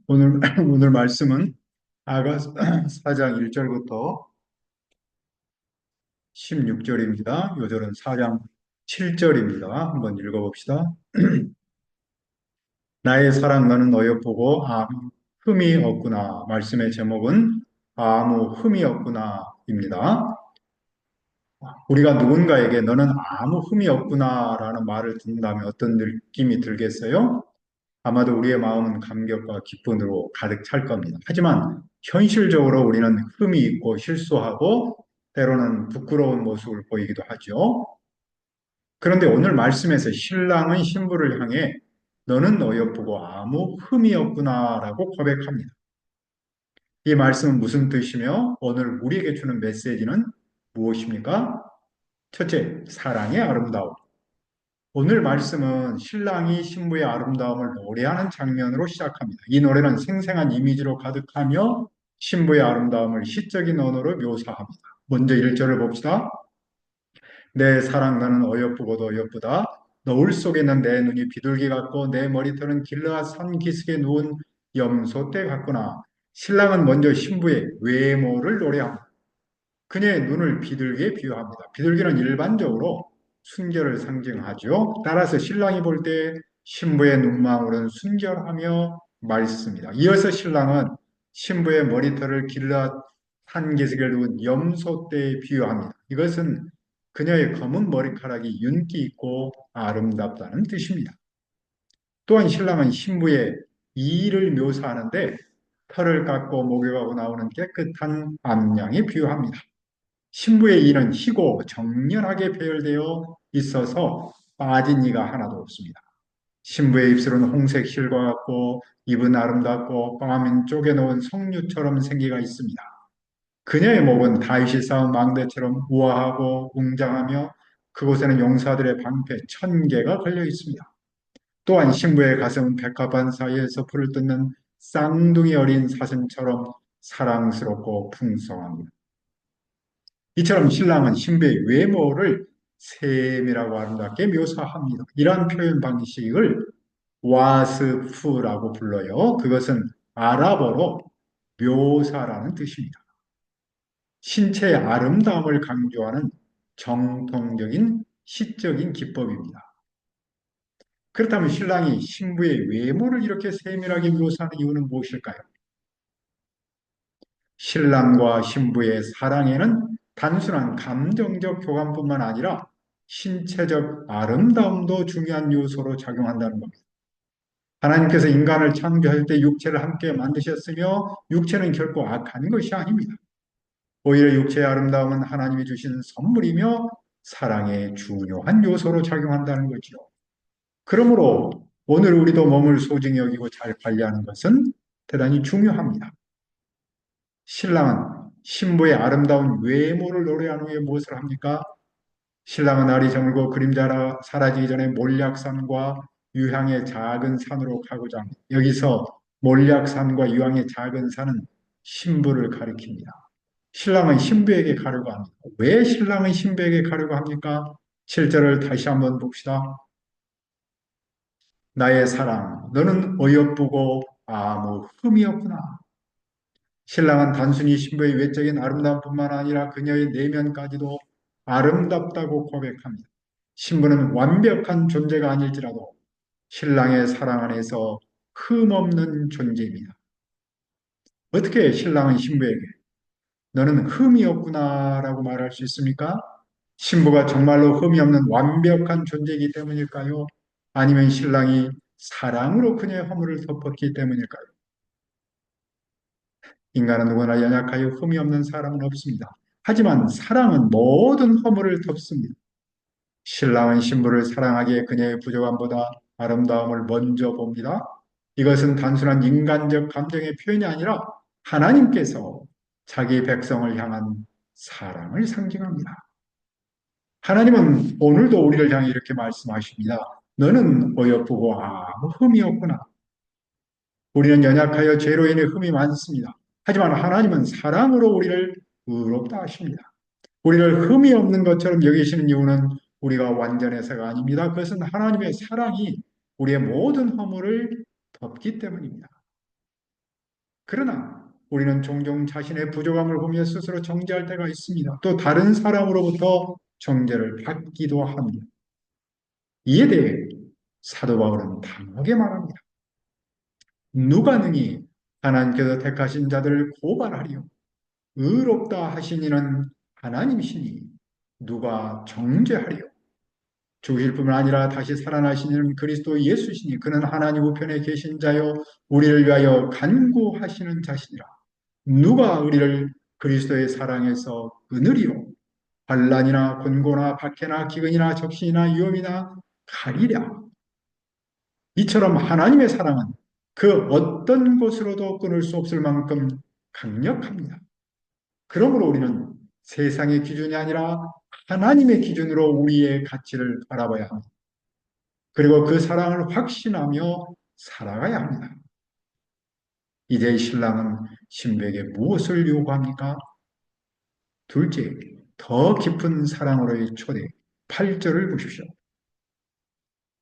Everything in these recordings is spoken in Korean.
오늘, 오늘 말씀은 아가서 4장 1절부터 16절입니다. 요절은 4장 7절입니다. 한번 읽어봅시다. 나의 사랑 너는 어여쁘고 아무 흠이 없구나. 말씀의 제목은 아무 흠이 없구나입니다. 우리가 누군가에게 너는 아무 흠이 없구나라는 말을 듣는다면 어떤 느낌이 들겠어요? 아마도 우리의 마음은 감격과 기쁨으로 가득 찰 겁니다. 하지만 현실적으로 우리는 흠이 있고 실수하고 때로는 부끄러운 모습을 보이기도 하죠. 그런데 오늘 말씀에서 신랑은 신부를 향해 너는 어여쁘고 아무 흠이 없구나라고 고백합니다. 이 말씀은 무슨 뜻이며 오늘 우리에게 주는 메시지는 무엇입니까? 첫째, 사랑의 아름다움. 오늘 말씀은 신랑이 신부의 아름다움을 노래하는 장면으로 시작합니다. 이 노래는 생생한 이미지로 가득하며 신부의 아름다움을 시적인 언어로 묘사합니다. 먼저 1절을 봅시다. 내 사랑 나는 어여쁘고도 어여쁘다. 노을 속에 있는 내 눈이 비둘기 같고 내 머리털은 길르앗 산 기슭에 누운 염소떼 같구나. 신랑은 먼저 신부의 외모를 노래합니다. 그녀의 눈을 비둘기에 비유합니다. 비둘기는 일반적으로 순결을 상징하죠. 따라서 신랑이 볼 때 신부의 눈망울은 순결하며 맑습니다. 이어서 신랑은 신부의 머리털을 길러 산기슭에 누운 염소떼에 비유합니다. 이것은 그녀의 검은 머리카락이 윤기 있고 아름답다는 뜻입니다. 또한 신랑은 신부의 이를 묘사하는데 털을 깎고 목욕하고 나오는 깨끗한 암양에 비유합니다. 신부의 이는 희고 정연하게 배열되어 있어서 빠진 이가 하나도 없습니다. 신부의 입술은 홍색 실과 같고 입은 아름답고 ጳ면 쪼개놓은 석류처럼 생기가 있습니다. 그녀의 목은 다윗이 쌓은 망대처럼 우아하고 웅장하며 그곳에는 용사들의 방패 1,000개가 걸려 있습니다. 또한 신부의 가슴은 백합한 사이에서 불을 뜯는 쌍둥이 어린 사슴처럼 사랑스럽고 풍성합니다. 이처럼 신랑은 신부의 외모를 세밀하고 아름답게 묘사합니다. 이러한 표현 방식을 와스프라고 불러요. 그것은 아랍어로 묘사라는 뜻입니다. 신체의 아름다움을 강조하는 정통적인 시적인 기법입니다. 그렇다면 신랑이 신부의 외모를 이렇게 세밀하게 묘사하는 이유는 무엇일까요? 신랑과 신부의 사랑에는 단순한 감정적 교감뿐만 아니라 신체적 아름다움도 중요한 요소로 작용한다는 겁니다. 하나님께서 인간을 창조할 때 육체를 함께 만드셨으며 육체는 결코 악한 것이 아닙니다. 오히려 육체의 아름다움은 하나님이 주신 선물이며 사랑의 중요한 요소로 작용한다는 거죠. 그러므로 오늘 우리도 몸을 소중히 여기고 잘 관리하는 것은 대단히 중요합니다. 신랑은 신부의 아름다운 외모를 노래한 후에 무엇을 합니까? 신랑은 날이 저물고 그림자라 사라지기 전에 몰약산과 유향의 작은 산으로 가고자 합니다. 여기서 몰약산과 유향의 작은 산은 신부를 가리킵니다. 신랑은 신부에게 가려고 합니다. 왜 신랑은 신부에게 가려고 합니까? 7절을 다시 한번 봅시다. 나의 사랑, 너는 어여쁘고 아무 흠이 없구나. 신랑은 단순히 신부의 외적인 아름다움뿐만 아니라 그녀의 내면까지도 아름답다고 고백합니다. 신부는 완벽한 존재가 아닐지라도 신랑의 사랑 안에서 흠없는 존재입니다. 어떻게 신랑은 신부에게 너는 흠이 없구나라고 말할 수 있습니까? 신부가 정말로 흠이 없는 완벽한 존재이기 때문일까요? 아니면 신랑이 사랑으로 그녀의 허물을 덮었기 때문일까요? 인간은 누구나 연약하여 흠이 없는 사람은 없습니다. 하지만 사랑은 모든 허물을 덮습니다. 신랑은 신부를 사랑하기에 그녀의 부족함보다 아름다움을 먼저 봅니다. 이것은 단순한 인간적 감정의 표현이 아니라 하나님께서 자기 백성을 향한 사랑을 상징합니다. 하나님은 오늘도 우리를 향해 이렇게 말씀하십니다. 너는 어여쁘고 아무 흠이 없구나. 우리는 연약하여 죄로 인해 흠이 많습니다. 하지만 하나님은 사랑으로 우리를 의롭다 하십니다. 우리를 흠이 없는 것처럼 여기시는 이유는 우리가 완전해서가 아닙니다. 그것은 하나님의 사랑이 우리의 모든 허물을 덮기 때문입니다. 그러나 우리는 종종 자신의 부족함을 보며 스스로 정죄할 때가 있습니다. 또 다른 사람으로부터 정죄를 받기도 합니다. 이에 대해 사도 바울은 단호하게 말합니다. 누가 능히 하나님께서 택하신 자들을 고발하리요. 의롭다 하신 이는 하나님이시니 누가 정죄하리요. 죽으실 뿐만 아니라 다시 살아나신 이는 그리스도 예수시니 그는 하나님 우편에 계신 자요 우리를 위하여 간구하시는 자시니라. 누가 우리를 그리스도의 사랑에서 끊으리요. 환난이나 곤고나 박해나 기근이나 적신이나 위험이나 가리랴. 이처럼 하나님의 사랑은 그 어떤 곳으로도 끊을 수 없을 만큼 강력합니다. 그러므로 우리는 세상의 기준이 아니라 하나님의 기준으로 우리의 가치를 바라봐야 합니다. 그리고 그 사랑을 확신하며 살아가야 합니다. 이제 신랑은 신부에게 무엇을 요구합니까? 둘째, 더 깊은 사랑으로의 초대. 8절을 보십시오.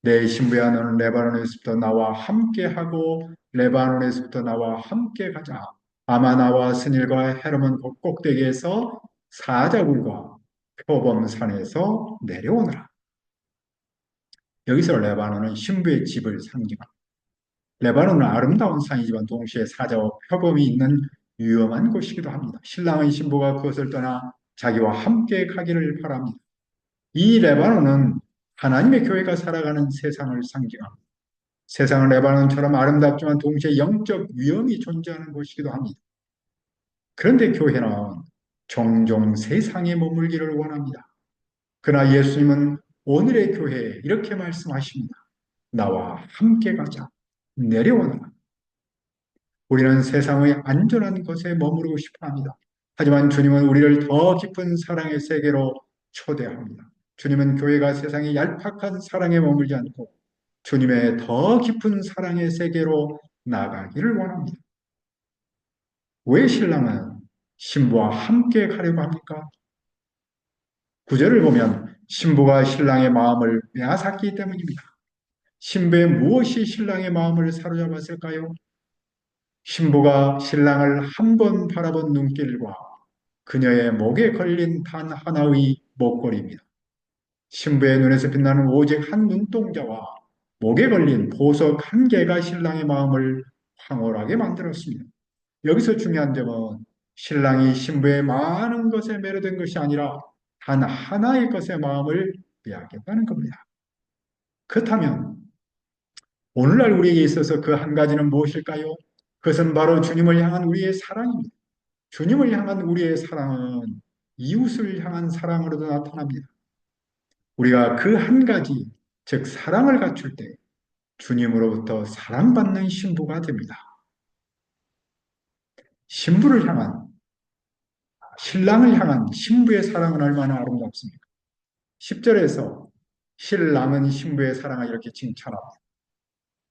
내 신부야 너는 레바논에서부터 나와 함께하고 레바논에서부터 나와 함께 가자. 아마나와 스닐과 헤르몬 꼭대기에서 사자굴과 표범산에서 내려오너라. 여기서 레바논은 신부의 집을 상징합니다. 레바논은 아름다운 산이지만 동시에 사자와 표범이 있는 위험한 곳이기도 합니다. 신랑의 신부가 그것을 떠나 자기와 함께 가기를 바랍니다. 이 레바논은 하나님의 교회가 살아가는 세상을 상징합니다. 세상은 레바논처럼 아름답지만 동시에 영적 위험이 존재하는 곳이기도 합니다. 그런데 교회는 종종 세상에 머물기를 원합니다. 그러나 예수님은 오늘의 교회에 이렇게 말씀하십니다. 나와 함께 가자. 내려오너라. 우리는 세상의 안전한 곳에 머무르고 싶어 합니다. 하지만 주님은 우리를 더 깊은 사랑의 세계로 초대합니다. 주님은 교회가 세상의 얄팍한 사랑에 머물지 않고 주님의 더 깊은 사랑의 세계로 나가기를 원합니다. 왜 신랑은 신부와 함께 가려고 합니까? 구절을 보면 신부가 신랑의 마음을 빼앗았기 때문입니다. 신부의 무엇이 신랑의 마음을 사로잡았을까요? 신부가 신랑을 한 번 바라본 눈길과 그녀의 목에 걸린 단 하나의 목걸이입니다. 신부의 눈에서 빛나는 오직 한 눈동자와 목에 걸린 보석 한 개가 신랑의 마음을 황홀하게 만들었습니다. 여기서 중요한 점은 신랑이 신부의 많은 것에 매료된 것이 아니라 단 하나의 것에 마음을 빼앗겼다는 겁니다. 그렇다면 오늘날 우리에게 있어서 그 한 가지는 무엇일까요? 그것은 바로 주님을 향한 우리의 사랑입니다. 주님을 향한 우리의 사랑은 이웃을 향한 사랑으로도 나타납니다. 우리가 그 한 가지, 즉 사랑을 갖출 때 주님으로부터 사랑받는 신부가 됩니다. 신부를 향한, 신랑을 향한 신부의 사랑은 얼마나 아름답습니까? 10절에서 신랑은 신부의 사랑을 이렇게 칭찬합니다.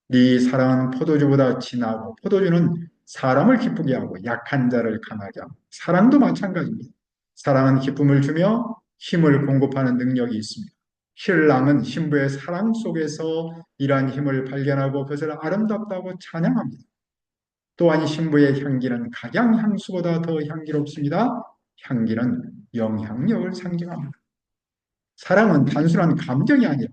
네 사랑은 포도주보다 진하고 포도주는 사람을 기쁘게 하고 약한 자를 강하게 하고 사랑도 마찬가지입니다. 사랑은 기쁨을 주며 힘을 공급하는 능력이 있습니다. 신랑은 신부의 사랑 속에서 이러한 힘을 발견하고 그것을 아름답다고 찬양합니다. 또한 신부의 향기는 각양향수보다 더 향기롭습니다. 향기는 영향력을 상징합니다. 사랑은 단순한 감정이 아니라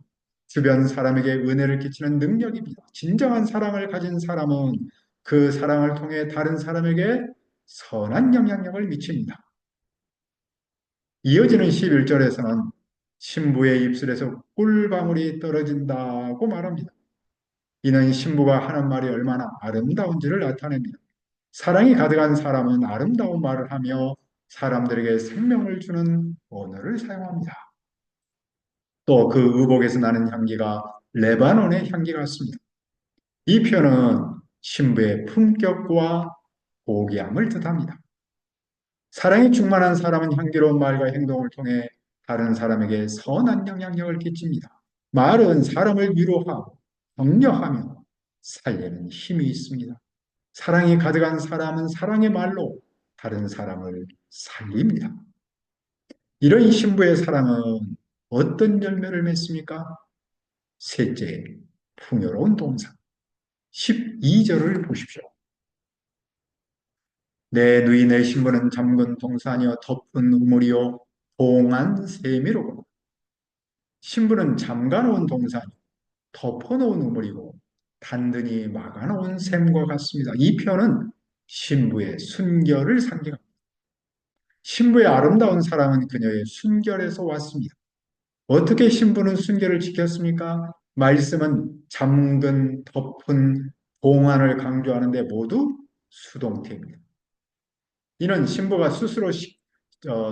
주변 사람에게 은혜를 끼치는 능력입니다. 진정한 사랑을 가진 사람은 그 사랑을 통해 다른 사람에게 선한 영향력을 미칩니다. 이어지는 11절에서는 신부의 입술에서 꿀방울이 떨어진다고 말합니다. 이는 신부가 하는 말이 얼마나 아름다운지를 나타냅니다. 사랑이 가득한 사람은 아름다운 말을 하며 사람들에게 생명을 주는 언어를 사용합니다. 또 그 의복에서 나는 향기가 레바논의 향기 같습니다. 이 표현은 신부의 품격과 고귀함을 뜻합니다. 사랑이 충만한 사람은 향기로운 말과 행동을 통해 다른 사람에게 선한 영향력을 끼칩니다. 말은 사람을 위로하고 격려하며 살리는 힘이 있습니다. 사랑이 가득한 사람은 사랑의 말로 다른 사람을 살립니다. 이런 신부의 사랑은 어떤 열매를 맺습니까? 셋째, 풍요로운 동산. 12절을 보십시오. 내 누이 내 신부는 잠근 동산이요 덮은 우물이요 봉한 세미로고 신부는 잠가놓은 동산이 덮어놓은 우물이고 단든히 막아놓은 샘과 같습니다. 이 표현은 신부의 순결을 상징합니다. 신부의 아름다운 사랑은 그녀의 순결에서 왔습니다. 어떻게 신부는 순결을 지켰습니까? 말씀은 잠근, 덮은, 봉안을 강조하는데 모두 수동태입니다. 이는 신부가 스스로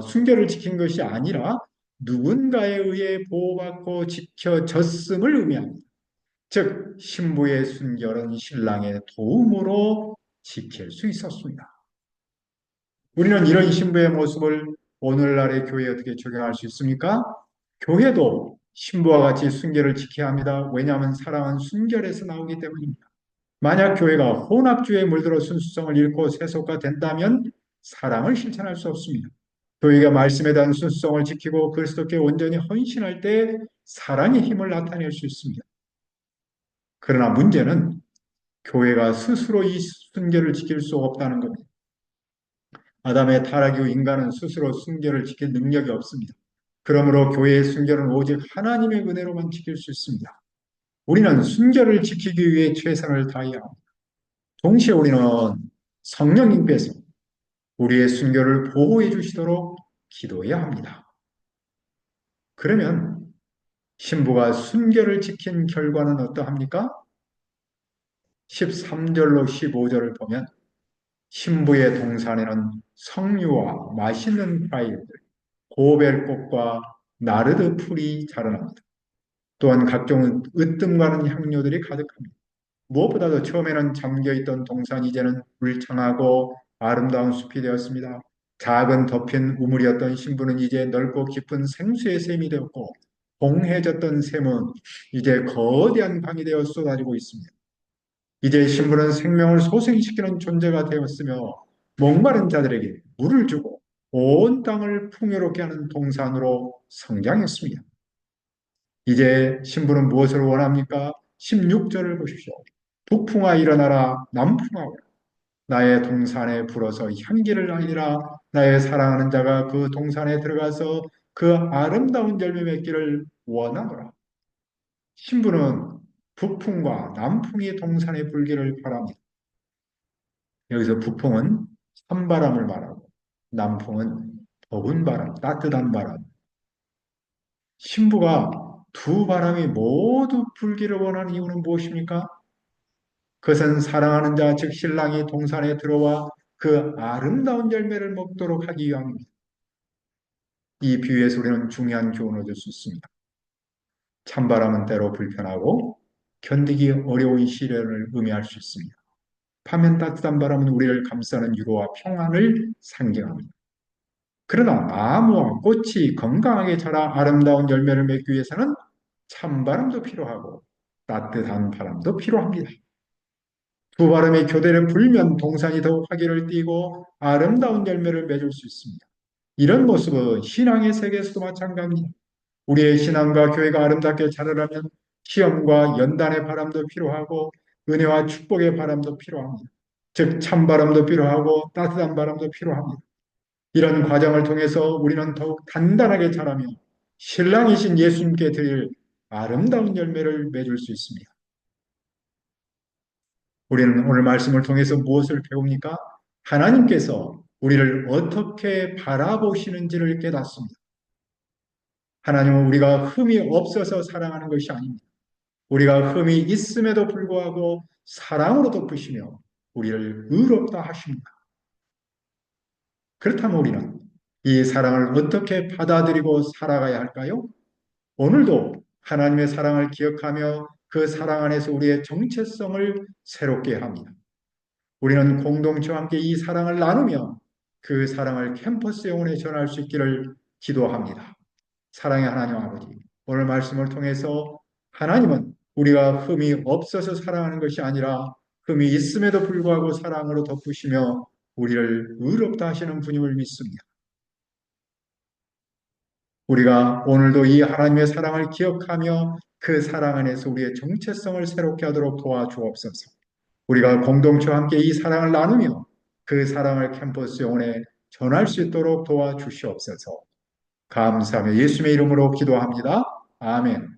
순결을 지킨 것이 아니라 누군가에 의해 보호받고 지켜졌음을 의미합니다. 즉, 신부의 순결은 신랑의 도움으로 지킬 수 있었습니다. 우리는 이런 신부의 모습을 오늘날의 교회에 어떻게 적용할 수 있습니까? 교회도 신부와 같이 순결을 지켜야 합니다. 왜냐하면 사랑은 순결에서 나오기 때문입니다. 만약 교회가 혼합주의에 물들어 순수성을 잃고 세속화 된다면 사랑을 실천할 수 없습니다. 교회가 말씀에 대한 순수성을 지키고 그리스도께 온전히 헌신할 때 사랑의 힘을 나타낼 수 있습니다. 그러나 문제는 교회가 스스로 이 순결을 지킬 수 없다는 겁니다. 아담의 타락 이후 인간은 스스로 순결을 지킬 능력이 없습니다. 그러므로 교회의 순결은 오직 하나님의 은혜로만 지킬 수 있습니다. 우리는 순결을 지키기 위해 최선을 다해야 합니다. 동시에 우리는 성령님께서 우리의 순결을 보호해 주시도록 기도해야 합니다. 그러면 신부가 순결을 지킨 결과는 어떠합니까? 13절로 15절을 보면 신부의 동산에는 석류와 맛있는 과일들, 고벨꽃과 나르드 풀이 자라납니다. 또한 각종 으뜸가는 향료들이 가득합니다. 무엇보다도 처음에는 잠겨있던 동산이 이제는 울창하고 아름다운 숲이 되었습니다. 작은 덮인 우물이었던 신부는 이제 넓고 깊은 생수의 샘이 되었고 공해졌던 샘은 이제 거대한 강이 되어 쏟아지고 있습니다. 이제 신부는 생명을 소생시키는 존재가 되었으며 목마른 자들에게 물을 주고 온 땅을 풍요롭게 하는 동산으로 성장했습니다. 이제 신부는 무엇을 원합니까? 16절을 보십시오. 북풍아 일어나라 남풍아 오라. 나의 동산에 불어서 향기를 날리라. 나의 사랑하는 자가 그 동산에 들어가서 그 아름다운 열매 맺기를 원하노라. 신부는 북풍과 남풍이 동산에 불기를 바랍니다. 여기서 북풍은 찬바람을 말하고 남풍은 더운 바람, 따뜻한 바람. 신부가 두 바람이 모두 불기를 원하는 이유는 무엇입니까? 그것은 사랑하는 자, 즉 신랑이 동산에 들어와 그 아름다운 열매를 먹도록 하기 위함입니다. 이 비유에서 우리는 중요한 교훈을 얻을 수 있습니다. 찬바람은 때로 불편하고 견디기 어려운 시련을 의미할 수 있습니다. 반면 따뜻한 바람은 우리를 감싸는 위로와 평안을 상징합니다. 그러나 나무와 꽃이 건강하게 자라 아름다운 열매를 맺기 위해서는 찬바람도 필요하고 따뜻한 바람도 필요합니다. 두 바람의 교대를 불면 동산이 더욱 활기를 띠고 아름다운 열매를 맺을 수 있습니다. 이런 모습은 신앙의 세계에서도 마찬가지입니다. 우리의 신앙과 교회가 아름답게 자라려면 시험과 연단의 바람도 필요하고 은혜와 축복의 바람도 필요합니다. 즉 찬바람도 필요하고 따뜻한 바람도 필요합니다. 이런 과정을 통해서 우리는 더욱 단단하게 자라며 신랑이신 예수님께 드릴 아름다운 열매를 맺을 수 있습니다. 우리는 오늘 말씀을 통해서 무엇을 배웁니까? 하나님께서 우리를 어떻게 바라보시는지를 깨닫습니다. 하나님은 우리가 흠이 없어서 사랑하는 것이 아닙니다. 우리가 흠이 있음에도 불구하고 사랑으로 덮으시며 우리를 의롭다 하십니다. 그렇다면 우리는 이 사랑을 어떻게 받아들이고 살아가야 할까요? 오늘도 하나님의 사랑을 기억하며 그 사랑 안에서 우리의 정체성을 새롭게 합니다. 우리는 공동체와 함께 이 사랑을 나누며 그 사랑을 캠퍼스 영혼에 전할 수 있기를 기도합니다. 사랑의 하나님 아버지, 오늘 말씀을 통해서 하나님은 우리가 흠이 없어서 사랑하는 것이 아니라 흠이 있음에도 불구하고 사랑으로 덮으시며 우리를 의롭다 하시는 분임을 믿습니다. 우리가 오늘도 이 하나님의 사랑을 기억하며 그 사랑 안에서 우리의 정체성을 새롭게 하도록 도와주옵소서. 우리가 공동체와 함께 이 사랑을 나누며 그 사랑을 캠퍼스 영혼에 전할 수 있도록 도와주시옵소서. 감사하며 예수님의 이름으로 기도합니다. 아멘.